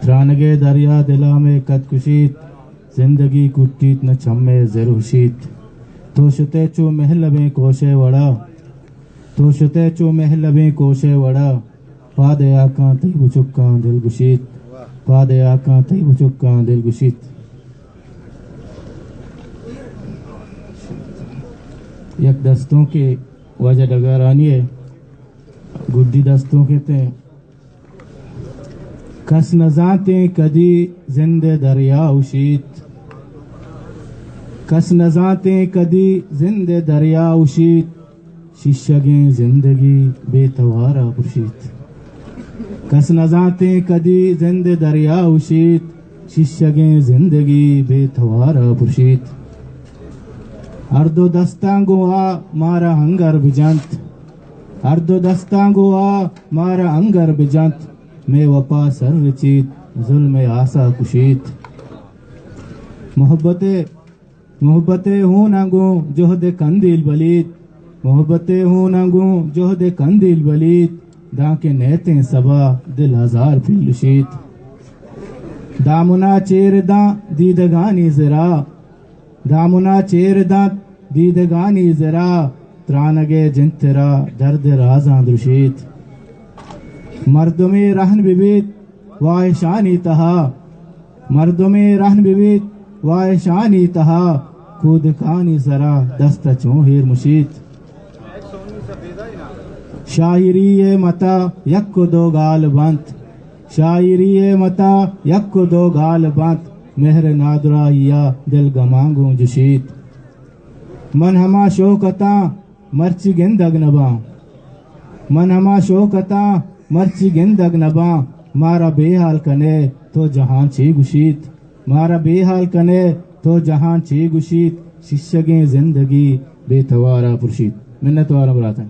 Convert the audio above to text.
ترانگے دریا دلا میں قد کشید زندگی کٹیت نہ چھمے زروشید تو شتے چو محلبیں کوشے وڑا تو شتے چو محلبیں کوشے وڑا پادے آکاں تی بچکاں دل گشید پادے آکاں تی بچکاں دل گشید. یک دستوں کے وجہ ڈگارانی ہے گڈی دستوں کے تیں کس نزانتے کدی زندے دریا اشید کس نزانتے کدی زندے دریا اشید ششگیں زندگی بے توارا پرشید کس نزانتے کدی زندے دریا اشید ششگیں زندگی بے توارا پرشید. اردو دستاں گوا مارا ہنگر بجانت اردو دستاں گوا مارا ہنگر بجانت میں وپا سر رچیت ظلم آسا کشید. محبتیں ہوں نگوں جہد کندیل بلید محبتیں ہوں نگوں جہد کندیل بلید داں کے نیتیں صبا دل ہزار پھل شید. دامنا چیر داں دیدگانی زرا دامنا چیر داں دیدگانی زرا ترانگے جن تیرا درد رازاں درشید. مردمی رہن ببیت واحشانی تہا مردمی رہن ببیت واحشانی تہا کودکانی سرا دست چوہیر مشید. شاعری متا یک دو گال بنت شاعری متا یک دو گال بنت مہر نادرائیا دل گمانگوں جشید. من ہما شوکتاں مرچی گندگ نباں من ہما شوکتاں مرچی گندگ نباں مارا بے حال کنے تو جہان چی گشید مارا بے حال کنے تو جہان چی گشید ششگیں زندگی بے توارا پرشید. منت وارا براتن